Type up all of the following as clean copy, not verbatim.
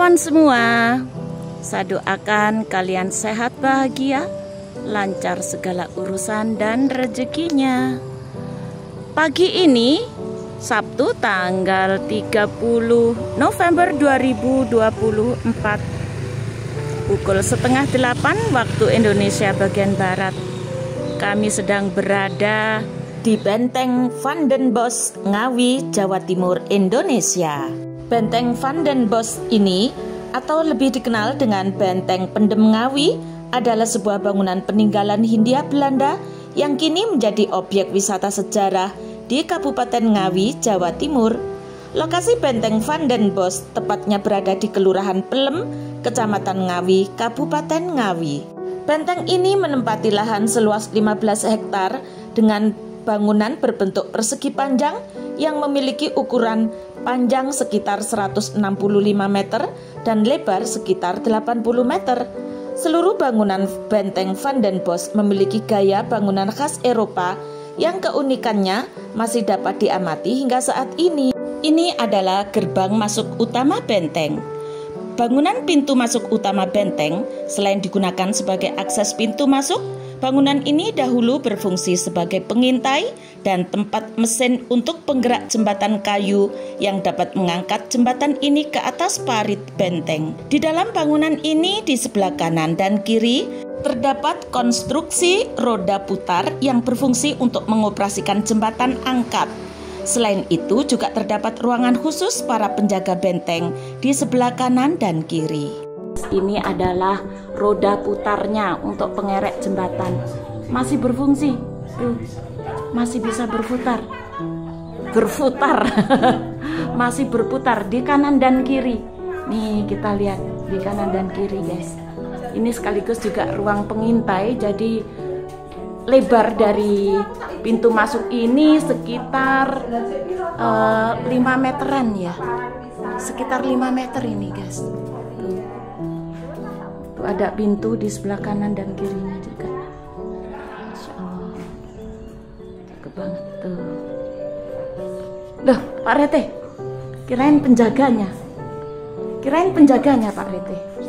kawan semua, saya doakan kalian sehat bahagia, lancar segala urusan dan rezekinya. Pagi ini, Sabtu tanggal 30 November 2024, pukul setengah 8 waktu Indonesia bagian Barat, kami sedang berada di Benteng Van den Bosch, Ngawi, Jawa Timur, Indonesia. Benteng Van den Bosch ini, atau lebih dikenal dengan Benteng Pendem Ngawi, adalah sebuah bangunan peninggalan Hindia Belanda yang kini menjadi objek wisata sejarah di Kabupaten Ngawi, Jawa Timur. Lokasi Benteng Van den Bosch tepatnya berada di Kelurahan Pelem, Kecamatan Ngawi, Kabupaten Ngawi. Benteng ini menempati lahan seluas 15 hektar dengan bangunan berbentuk persegi panjang yang memiliki ukuran panjang sekitar 165 meter dan lebar sekitar 80 meter. Seluruh bangunan Benteng Van den Bosch memiliki gaya bangunan khas Eropa yang keunikannya masih dapat diamati hingga saat ini. Ini adalah gerbang masuk utama benteng. Bangunan pintu masuk utama benteng selain digunakan sebagai akses pintu masuk, bangunan ini dahulu berfungsi sebagai pengintai dan tempat mesin untuk penggerak jembatan kayu yang dapat mengangkat jembatan ini ke atas parit benteng. Di dalam bangunan ini di sebelah kanan dan kiri terdapat konstruksi roda putar yang berfungsi untuk mengoperasikan jembatan angkat. Selain itu juga terdapat ruangan khusus para penjaga benteng di sebelah kanan dan kiri. Ini adalah roda putarnya untuk pengerek jembatan. Masih berfungsi. Tuh, masih bisa berputar. Masih berputar di kanan dan kiri. Nih kita lihat di kanan dan kiri, guys. Ini sekaligus juga ruang pengintai. Jadi lebar dari pintu masuk ini sekitar 5 meteran ya. Sekitar 5 meter ini, guys. Tuh ada pintu di sebelah kanan dan kirinya juga. Masya Allah, cakep banget tuh. Loh, Pak Rete, kirain penjaganya Pak Rete. 1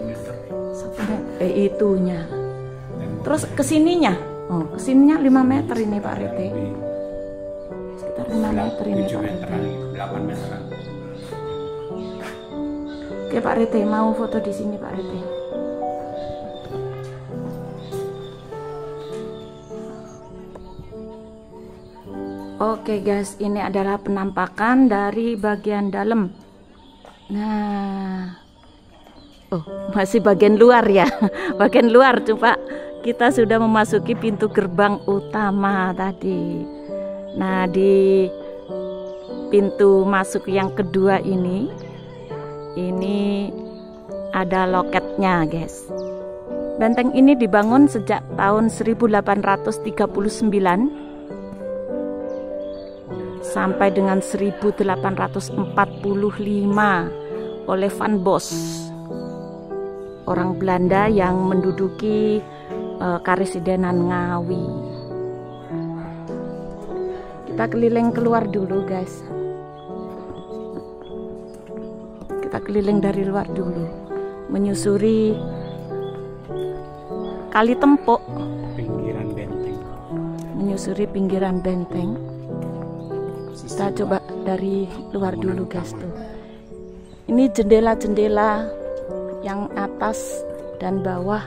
meter. 1 meter, itunya. Terus kesininya, kesininya 5 meter ini Pak Rete. Sekitar 5 meter ini Pak Rete. 8 meteran. Oke Pak Rete, mau foto di sini Pak Rete. Oke guys, ini adalah penampakan dari bagian dalam. Nah, masih bagian luar ya. Bagian luar, coba kita sudah memasuki pintu gerbang utama tadi. Nah, di pintu masuk yang kedua ini ada loketnya, guys. Benteng ini dibangun sejak tahun 1839 sampai dengan 1845 oleh Van Bosch, orang Belanda yang menduduki Karesidenan Ngawi. Kita keliling keluar dulu, guys. Kita keliling dari luar dulu, menyusuri Kali Tempok, Pinggiran benteng. menyusuri pinggiran benteng. Kita coba dari luar dulu, guys. Tuh, ini jendela-jendela yang atas dan bawah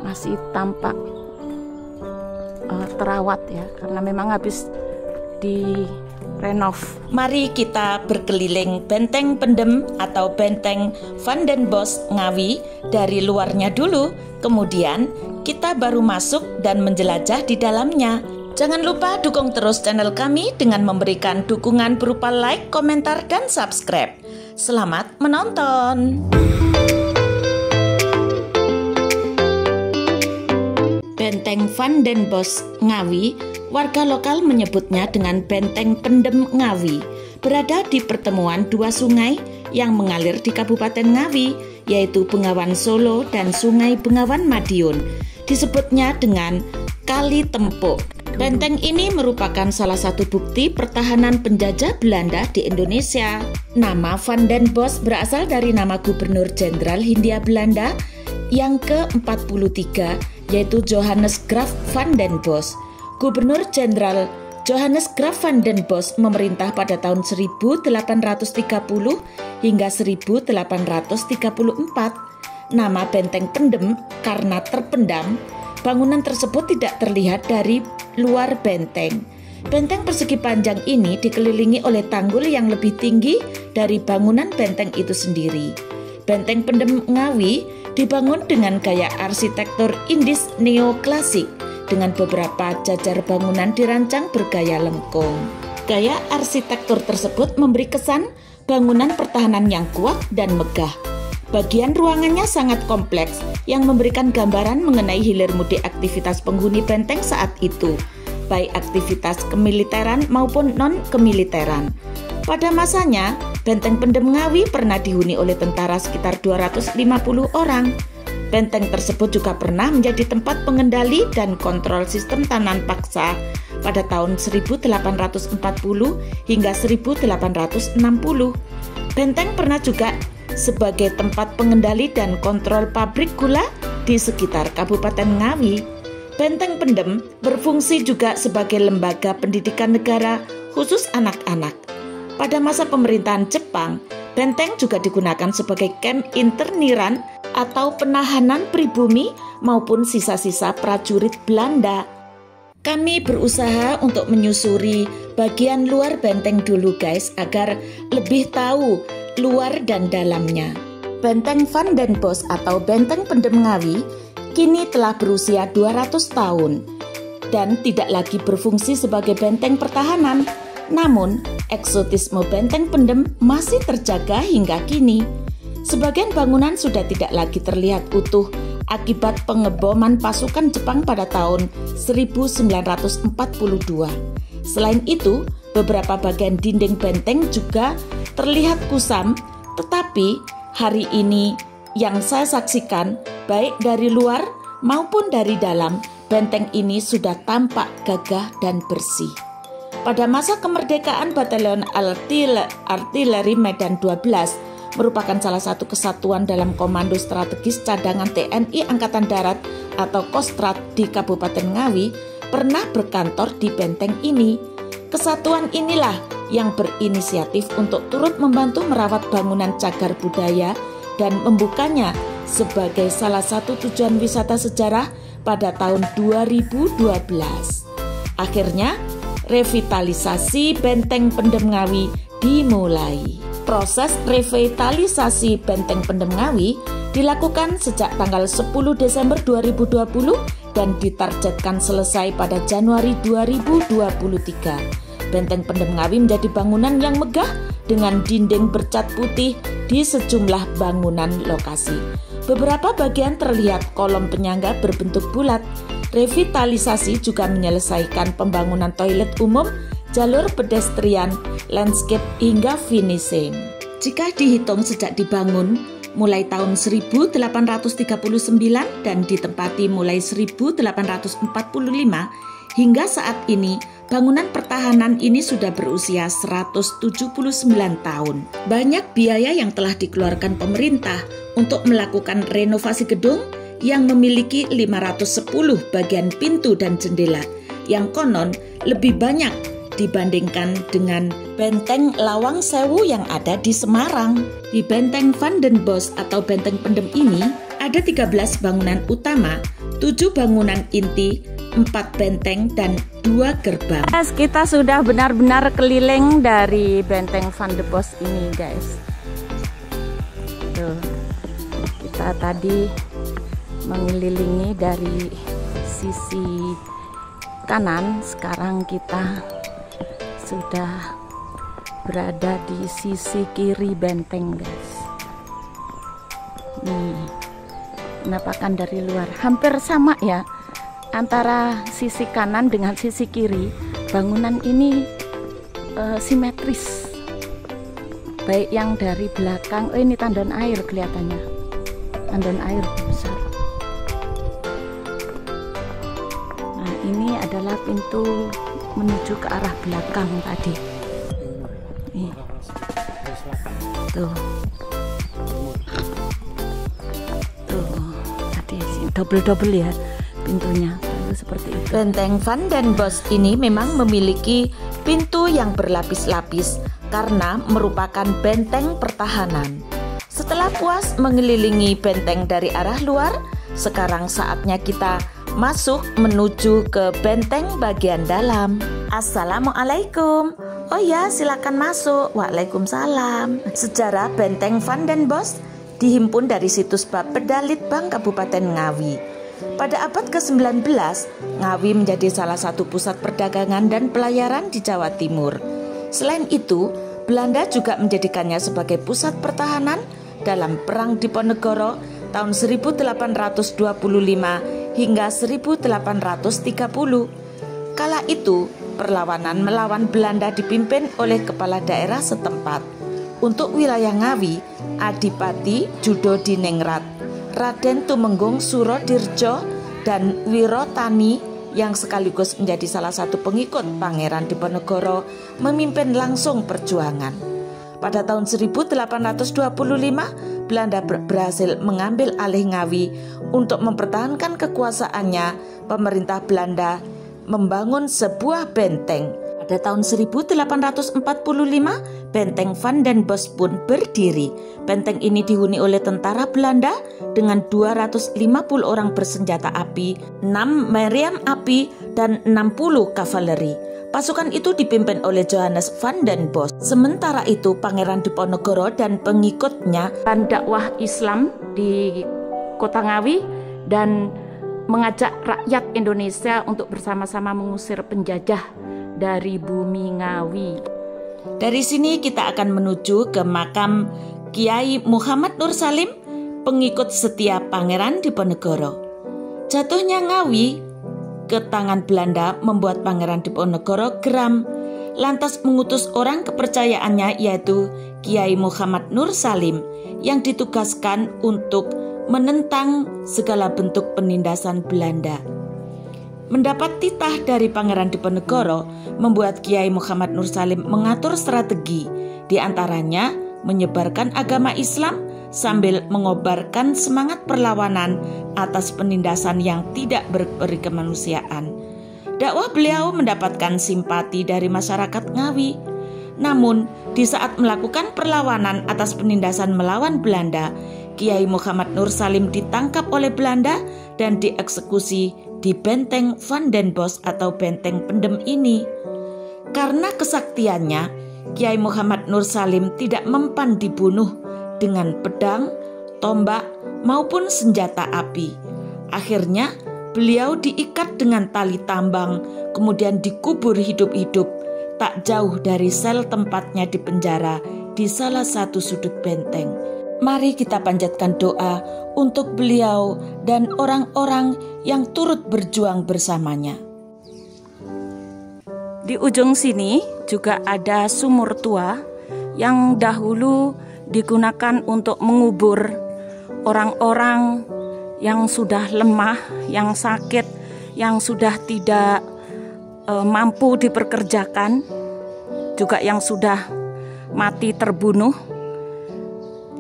masih tampak terawat ya, karena memang habis direnov. Mari kita berkeliling Benteng Pendem atau Benteng Van den Bosch Ngawi dari luarnya dulu, kemudian kita baru masuk dan menjelajah di dalamnya. Jangan lupa dukung terus channel kami dengan memberikan dukungan berupa like, komentar, dan subscribe. Selamat menonton! Benteng Van den Bosch Ngawi, warga lokal menyebutnya dengan Benteng Pendem Ngawi, berada di pertemuan dua sungai yang mengalir di Kabupaten Ngawi, yaitu Bengawan Solo dan Sungai Bengawan Madiun. Disebutnya dengan Kali Tempok. Benteng ini merupakan salah satu bukti pertahanan penjajah Belanda di Indonesia. Nama Van den Bosch berasal dari nama Gubernur Jenderal Hindia Belanda yang ke-43, yaitu Johannes Graaf van den Bosch. Gubernur Jenderal Johannes Graaf van den Bosch memerintah pada tahun 1830 hingga 1834. Nama Benteng Pendem karena terpendam. Bangunan tersebut tidak terlihat dari luar benteng. Benteng persegi panjang ini dikelilingi oleh tanggul yang lebih tinggi dari bangunan benteng itu sendiri. Benteng Pendem Ngawi dibangun dengan gaya arsitektur Indis neoklasik dengan beberapa jajar bangunan dirancang bergaya lengkung. Gaya arsitektur tersebut memberi kesan bangunan pertahanan yang kuat dan megah. Bagian ruangannya sangat kompleks yang memberikan gambaran mengenai hilir mudik aktivitas penghuni benteng saat itu, baik aktivitas kemiliteran maupun non-kemiliteran. Pada masanya, Benteng Pendem Ngawi pernah dihuni oleh tentara sekitar 250 orang. Benteng tersebut juga pernah menjadi tempat pengendali dan kontrol sistem tanan paksa pada tahun 1840 hingga 1860. Benteng pernah juga sebagai tempat pengendali dan kontrol pabrik gula di sekitar Kabupaten Ngawi. Benteng Pendem berfungsi juga sebagai lembaga pendidikan negara khusus anak-anak. Pada masa pemerintahan Jepang, benteng juga digunakan sebagai kamp interniran atau penahanan pribumi maupun sisa-sisa prajurit Belanda. Kami berusaha untuk menyusuri bagian luar benteng dulu guys, agar lebih tahu luar dan dalamnya. Benteng Van den Bosch atau Benteng Pendem Ngawi kini telah berusia 200 tahun dan tidak lagi berfungsi sebagai benteng pertahanan. Namun, eksotisme Benteng Pendem masih terjaga hingga kini. Sebagian bangunan sudah tidak lagi terlihat utuh akibat pengeboman pasukan Jepang pada tahun 1942. Selain itu, beberapa bagian dinding benteng juga terlihat kusam, tetapi hari ini yang saya saksikan, baik dari luar maupun dari dalam, benteng ini sudah tampak gagah dan bersih. Pada masa kemerdekaan, Batalion Artileri Medan 12 merupakan salah satu kesatuan dalam Komando Strategis Cadangan TNI Angkatan Darat atau Kostrad di Kabupaten Ngawi pernah berkantor di benteng ini. Kesatuan inilah yang berinisiatif untuk turut membantu merawat bangunan cagar budaya dan membukanya sebagai salah satu tujuan wisata sejarah pada tahun 2012. Akhirnya, revitalisasi Benteng Pendem Ngawi dimulai. Proses revitalisasi Benteng Pendem Ngawi dilakukan sejak tanggal 10 Desember 2020 dan ditargetkan selesai pada Januari 2023. Benteng Pendem Ngawi menjadi bangunan yang megah dengan dinding bercat putih di sejumlah bangunan lokasi. Beberapa bagian terlihat kolom penyangga berbentuk bulat. Revitalisasi juga menyelesaikan pembangunan toilet umum, jalur pedestrian, landscape hingga finishing. Jika dihitung sejak dibangun mulai tahun 1839 dan ditempati mulai 1845 hingga saat ini, bangunan pertahanan ini sudah berusia 179 tahun. Banyak biaya yang telah dikeluarkan pemerintah untuk melakukan renovasi gedung yang memiliki 510 bagian pintu dan jendela, yang konon lebih banyak dibandingkan dengan Benteng Lawang Sewu yang ada di Semarang. Di Benteng Van den Bosch atau Benteng Pendem ini ada 13 bangunan utama, 7 bangunan inti, 4 benteng, dan 2 gerbang. Guys, kita sudah benar-benar keliling dari Benteng Van den Bosch ini guys. Tuh, kita tadi mengelilingi dari sisi kanan, sekarang kita sudah berada di sisi kiri benteng guys. Nih, penampakan dari luar hampir sama ya, antara sisi kanan dengan sisi kiri. Bangunan ini simetris, baik yang dari belakang. Oh, ini tandon air kelihatannya, tandon air besar. Nah ini adalah pintu menuju ke arah belakang tadi. Nih. Tuh. Tadi double ya pintunya. Seperti itu. Benteng Van den Bosch ini memang memiliki pintu yang berlapis-lapis karena merupakan benteng pertahanan. Setelah puas mengelilingi benteng dari arah luar, sekarang saatnya kita masuk menuju ke benteng bagian dalam. Assalamualaikum. Oh ya, silakan masuk. Waalaikumsalam. Sejarah benteng Van den Bosch dihimpun dari situs Bapeda Litbang Kabupaten Ngawi. Pada abad ke-19, Ngawi menjadi salah satu pusat perdagangan dan pelayaran di Jawa Timur. Selain itu, Belanda juga menjadikannya sebagai pusat pertahanan dalam Perang Diponegoro tahun 1825 hingga 1830. Kala itu, perlawanan melawan Belanda dipimpin oleh kepala daerah setempat. Untuk wilayah Ngawi, Adipati Judodiningrat, Raden Tumenggung Surodirjo, dan Wirotani yang sekaligus menjadi salah satu pengikut Pangeran Diponegoro memimpin langsung perjuangan. Pada tahun 1825, Belanda berhasil mengambil alih Ngawi. Untuk mempertahankan kekuasaannya, pemerintah Belanda membangun sebuah benteng. Pada tahun 1845, benteng Van den Bosch pun berdiri. Benteng ini dihuni oleh tentara Belanda dengan 250 orang bersenjata api, 6 meriam api, dan 60 kavaleri. Pasukan itu dipimpin oleh Johannes Van den Bosch. Sementara itu, Pangeran Diponegoro dan pengikutnya dakwah Islam di Kota Ngawi dan mengajak rakyat Indonesia untuk bersama-sama mengusir penjajah dari bumi Ngawi. Dari sini kita akan menuju ke makam Kiai Muhammad Nur Salim, pengikut setia Pangeran Diponegoro. Jatuhnya Ngawi ke tangan Belanda membuat Pangeran Diponegoro geram, lantas mengutus orang kepercayaannya yaitu Kiai Muhammad Nur Salim yang ditugaskan untuk menentang segala bentuk penindasan Belanda. Mendapat titah dari Pangeran Diponegoro membuat Kiai Muhammad Nur Salim mengatur strategi, di antaranya menyebarkan agama Islam sambil mengobarkan semangat perlawanan atas penindasan yang tidak berperi kemanusiaan. Dakwah beliau mendapatkan simpati dari masyarakat Ngawi. Namun, di saat melakukan perlawanan atas penindasan melawan Belanda, Kiai Muhammad Nur Salim ditangkap oleh Belanda dan dieksekusi di benteng Van den Bosch atau benteng pendem ini. Karena kesaktiannya, Kiai Muhammad Nur Salim tidak mempan dibunuh dengan pedang, tombak, maupun senjata api. Akhirnya, beliau diikat dengan tali tambang, kemudian dikubur hidup-hidup, tak jauh dari sel tempatnya di penjara di salah satu sudut benteng. Mari kita panjatkan doa untuk beliau dan orang-orang yang turut berjuang bersamanya. Di ujung sini juga ada sumur tua yang dahulu digunakan untuk mengubur orang-orang yang sudah lemah, yang sakit, yang sudah tidak mampu diperkerjakan, juga yang sudah mati terbunuh.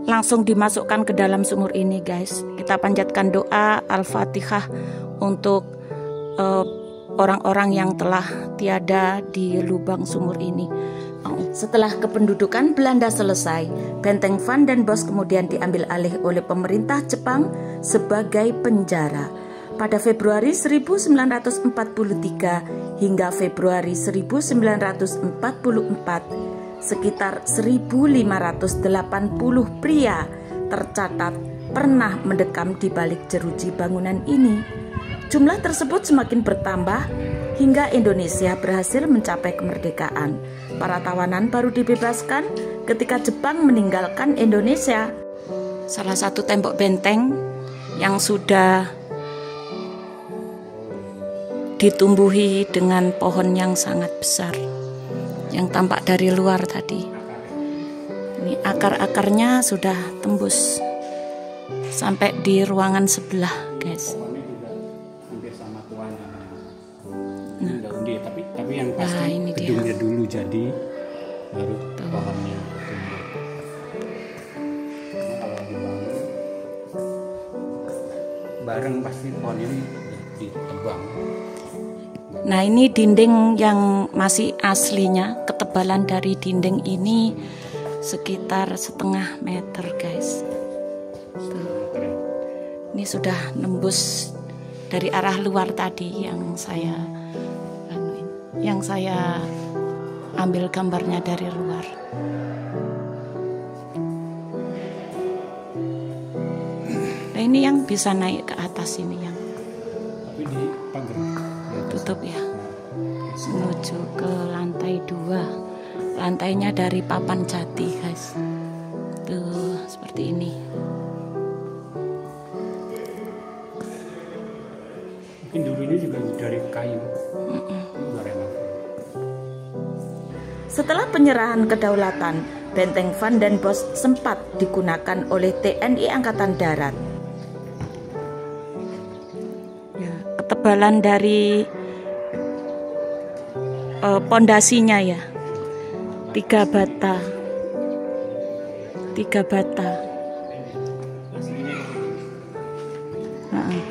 Langsung dimasukkan ke dalam sumur ini, guys. Kita panjatkan doa Al-Fatihah untuk orang-orang yang telah tiada di lubang sumur ini. Setelah kependudukan Belanda selesai, benteng Van den Bosch kemudian diambil alih oleh pemerintah Jepang sebagai penjara. Pada Februari 1943 hingga Februari 1944, sekitar 1.580 pria tercatat pernah mendekam di balik jeruji bangunan ini. Jumlah tersebut semakin bertambah hingga Indonesia berhasil mencapai kemerdekaan. Para tawanan baru dibebaskan ketika Jepang meninggalkan Indonesia. Salah satu tembok benteng yang sudah ditumbuhi dengan pohon yang sangat besar yang tampak dari luar tadi. Ini akar-akarnya sudah tembus sampai di ruangan sebelah, guys. Ini udah undi ya, tapi yang pasti ini dia. gedungnya dulu jadi baru pohonnya tumbuh. Karena kalau dibangun bareng pasti pohon ini ditebang. Nah, ini dinding yang masih aslinya. Ketebalan dari dinding ini sekitar 1,5 meter, guys. Tuh. Ini sudah nembus dari arah luar tadi yang saya ambil gambarnya dari luar. Nah, ini yang bisa naik ke atas ini yang Tapi di pagar tutup ya, menuju ke lantai 2. Lantainya dari papan jati, guys. Tuh, seperti ini. mungkin dulunya juga dari kayu. Udah renovasi. Setelah penyerahan kedaulatan, Benteng Van den Bosch sempat digunakan oleh TNI Angkatan Darat. Ya, ketebalan dari pondasinya ya 3 bata. Aslinya Heeh,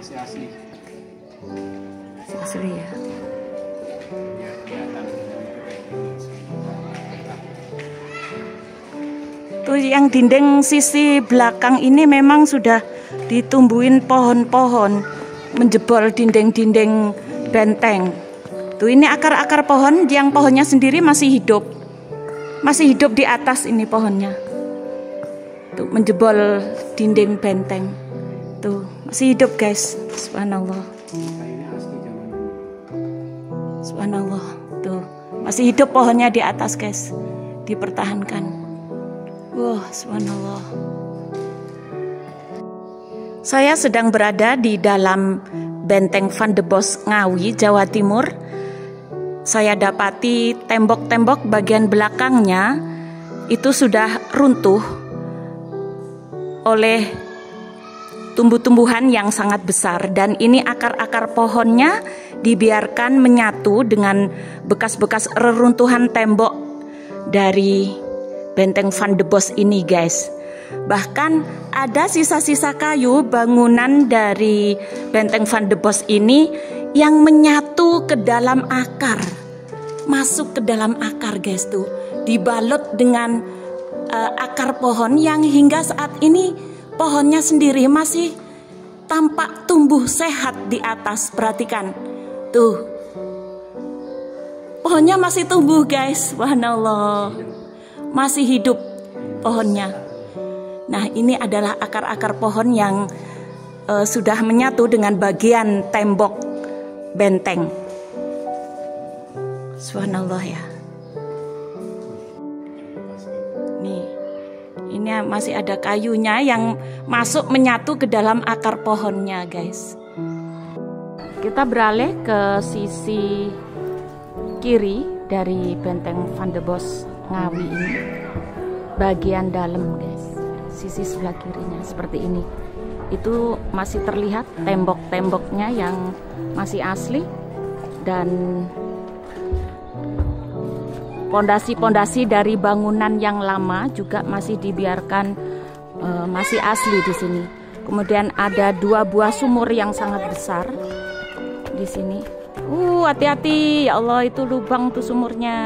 masih asli. asli ya. Biar kelihatan. Tuh yang dinding sisi belakang ini memang sudah ditumbuhin pohon-pohon menjebol dinding-dinding benteng. Tuh ini akar-akar pohon, yang pohonnya sendiri masih hidup. Masih hidup di atas ini pohonnya. Tuh menjebol dinding benteng. Tuh masih hidup, guys. Subhanallah. Kayaknya asli zaman dulu. Subhanallah. Tuh masih hidup pohonnya di atas, guys. Dipertahankan. Wah, subhanallah. Saya sedang berada di dalam Benteng Van den Bosch Ngawi, Jawa Timur. Saya dapati tembok-tembok bagian belakangnya itu sudah runtuh oleh tumbuh-tumbuhan yang sangat besar, dan ini akar-akar pohonnya dibiarkan menyatu dengan bekas-bekas reruntuhan tembok dari Benteng Van den Bosch ini, guys. Bahkan ada sisa-sisa kayu bangunan dari Benteng Van den Bosch ini yang menyatu ke dalam akar, masuk ke dalam akar, guys. Tuh dibalut dengan akar pohon yang hingga saat ini pohonnya sendiri masih tampak tumbuh sehat di atas. Perhatikan, tuh pohonnya masih tumbuh, guys. Subhanallah, masih hidup pohonnya. Nah, ini adalah akar-akar pohon yang sudah menyatu dengan bagian tembok benteng. Subhanallah ya. Nih, ini masih ada kayunya yang masuk menyatu ke dalam akar pohonnya, guys. Kita beralih ke sisi kiri dari Benteng Van den Bosch Ngawi ini. Bagian dalam, guys. Sisi sebelah kirinya seperti ini. Itu masih terlihat tembok-temboknya yang masih asli, dan pondasi-pondasi dari bangunan yang lama juga masih dibiarkan masih asli di sini. Kemudian ada 2 buah sumur yang sangat besar di sini. Hati-hati ya Allah, itu lubang tuh sumurnya.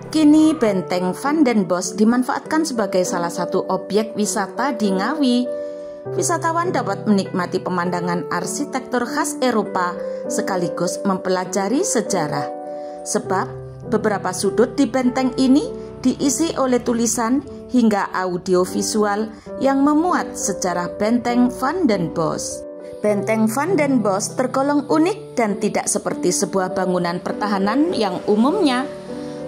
Kini Benteng Van den Bosch dimanfaatkan sebagai salah satu objek wisata di Ngawi. Wisatawan dapat menikmati pemandangan arsitektur khas Eropa sekaligus mempelajari sejarah. Sebab beberapa sudut di benteng ini diisi oleh tulisan hingga audiovisual yang memuat sejarah Benteng Van den Bosch. Benteng Van den Bosch tergolong unik dan tidak seperti sebuah bangunan pertahanan yang umumnya.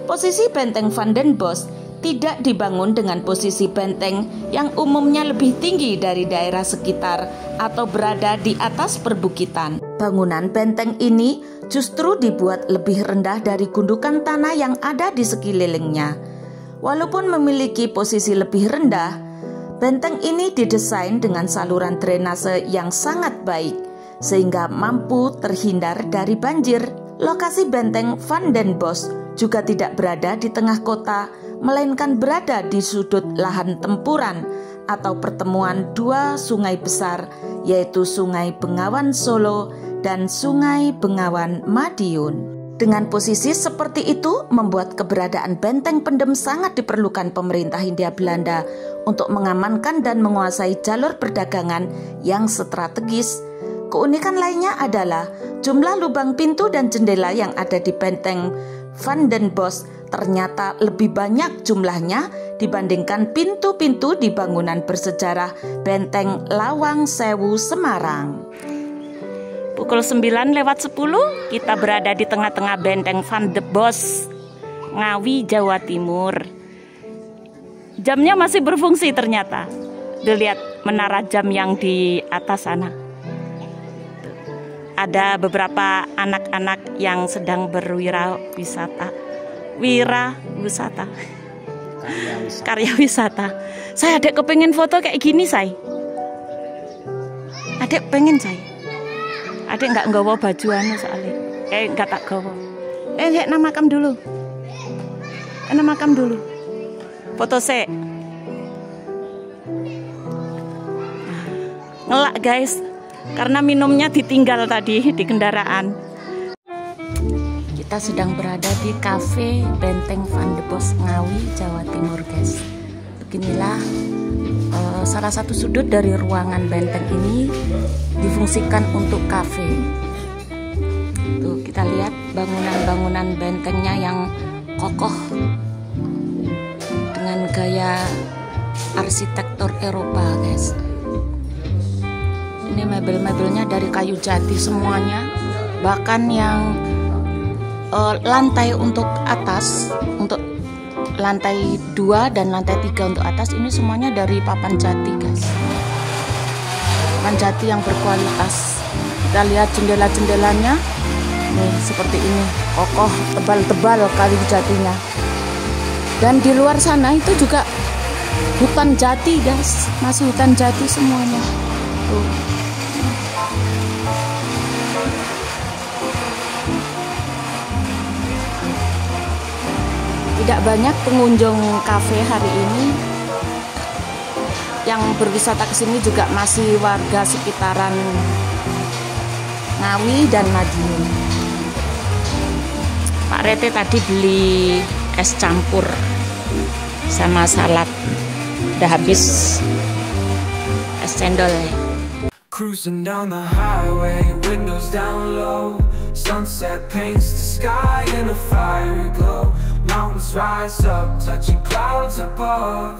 Posisi Benteng Van den Bosch tidak dibangun dengan posisi benteng yang umumnya lebih tinggi dari daerah sekitar atau berada di atas perbukitan. Bangunan benteng ini justru dibuat lebih rendah dari gundukan tanah yang ada di sekelilingnya. Walaupun memiliki posisi lebih rendah, Benteng ini didesain dengan saluran drainase yang sangat baik, sehingga mampu terhindar dari banjir. Lokasi benteng Van den Bosch juga tidak berada di tengah kota, melainkan berada di sudut lahan tempuran atau pertemuan dua sungai besar, yaitu Sungai Bengawan Solo dan Sungai Bengawan Madiun. Dengan posisi seperti itu, membuat keberadaan benteng pendem sangat diperlukan pemerintah Hindia Belanda untuk mengamankan dan menguasai jalur perdagangan yang strategis. Keunikan lainnya adalah jumlah lubang pintu dan jendela yang ada di benteng Van den Bosch ternyata lebih banyak jumlahnya dibandingkan pintu-pintu di bangunan bersejarah Benteng Lawang Sewu Semarang. Pukul 9:10 kita berada di tengah-tengah Benteng Van den Bosch, Ngawi, Jawa Timur. Jamnya masih berfungsi ternyata. Dilihat menara jam yang di atas sana. Ada beberapa anak-anak yang sedang berwirawisata. Karya wisata. Saya adek kepengen foto kayak gini, say. Adek pengen, say. Adek nggak nggawa baju anu soalnya. Nggak tak gawa. Nak makam dulu. Makam dulu. Foto se. Ngelak, guys. Karena minumnya ditinggal tadi di kendaraan. Kita sedang berada di kafe Benteng Van den Bosch Ngawi, Jawa Timur, guys. Beginilah salah satu sudut dari ruangan benteng ini difungsikan untuk kafe. Tuh, kita lihat bangunan-bangunan bentengnya yang kokoh dengan gaya arsitektur Eropa, guys. Ini mebel-mebelnya dari kayu jati semuanya, bahkan yang lantai untuk atas, untuk lantai 2 dan lantai 3 untuk atas, ini semuanya dari papan jati, guys. Papan jati yang berkualitas. Kita lihat jendela-jendelanya, nih seperti ini, kokoh, tebal-tebal kayu jatinya. Dan di luar sana itu juga hutan jati, guys, masih hutan jati semuanya. Tuh. Tidak banyak pengunjung kafe hari ini. Yang berwisata ke sini juga masih warga sekitaran Ngawi dan Madiun. Pak Rete tadi beli es campur sama salad. Udah habis es cendol. Cruising down the highway, windows down low. Sunset paints the sky in a fiery glow. Mountains rise up, touching clouds above.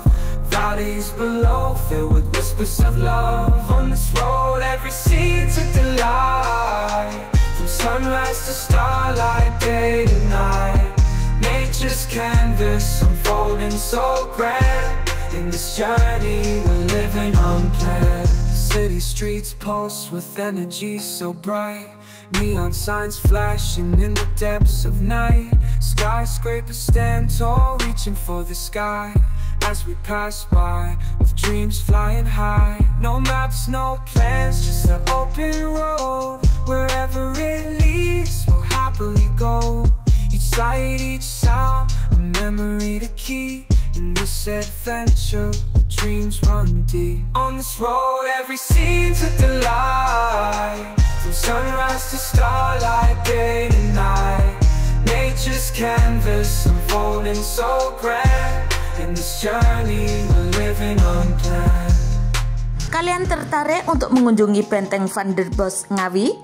Valleys below, filled with whispers of love. On this road, every scene's a delight. From sunrise to starlight, day to night. Nature's canvas unfolding so grand. In this journey, we're living unplanned. City streets pulse with energy so bright. Neon signs flashing in the depths of night. Skyscrapers stand tall, reaching for the sky. As we pass by, with dreams flying high. No maps, no plans, just an open road. Wherever it leads, we'll happily go. Each sight, each sound, a memory to keep. In this adventure, dreams run deep. On this road, every scene's a delight. From sunrise to starlight, day to night. Nature's canvas unfolding so grand. In this journey, we're living unplanned. Kalian tertarik untuk mengunjungi Benteng Van den Bosch Ngawi?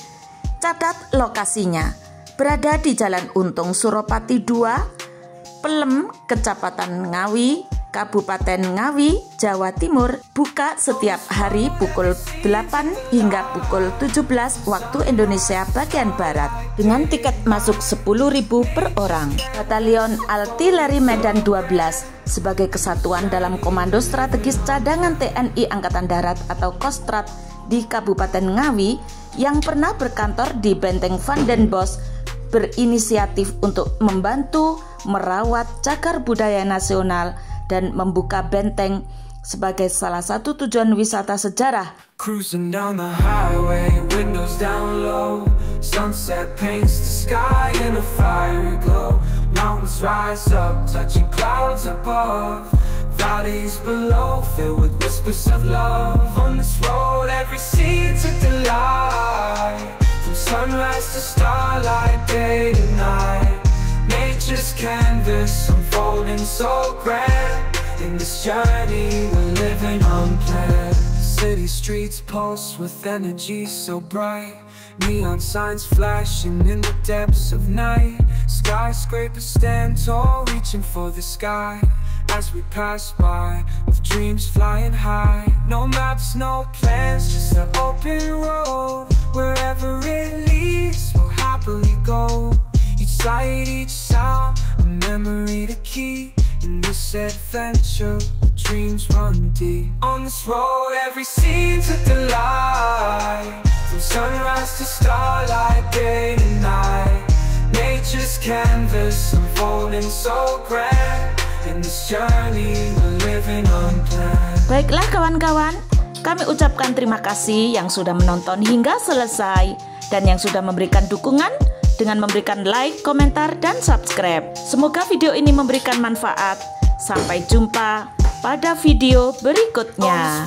Catat lokasinya. Berada di Jalan Untung Suropati 2, Pelem, Kecamatan Ngawi, Kabupaten Ngawi, Jawa Timur. Buka setiap hari pukul 8 hingga pukul 17 waktu Indonesia bagian Barat. Dengan tiket masuk 10.000 per orang. Batalion Artileri Medan 12 sebagai kesatuan dalam Komando Strategis Cadangan TNI Angkatan Darat atau Kostrad di Kabupaten Ngawi yang pernah berkantor di Benteng Van den Bosch berinisiatif untuk membantu merawat cagar budaya nasional dan membuka benteng sebagai salah satu tujuan wisata sejarah. Cruising down the highway, windows down low. Sunset paints the sky in a fiery glow. Mountains rise up, touching clouds above. Valleys below, filled with whispers of love. On this road, every scene's a delight. From sunrise to starlight, day to night. Nature's canvas unfolding so grand. In this journey, we're living unplanned. City streets pulse with energy so bright. Neon signs flashing in the depths of night. Skyscrapers stand tall, reaching for the sky. As we pass by, with dreams flying high. No maps, no plans, just an open road. Wherever it leads, we'll happily go. Each sight, each sound, a memory to keep. In this adventure, dreams run deep. On this road, every scene's a delight. From sunrise to starlight, day to night. Nature's canvas unfolding so grand. In this journey, we're living unplanned. Baiklah kawan-kawan, kami ucapkan terima kasih yang sudah menonton hingga selesai dan yang sudah memberikan dukungan dengan memberikan like, komentar, dan subscribe. Semoga video ini memberikan manfaat. Sampai jumpa pada video berikutnya.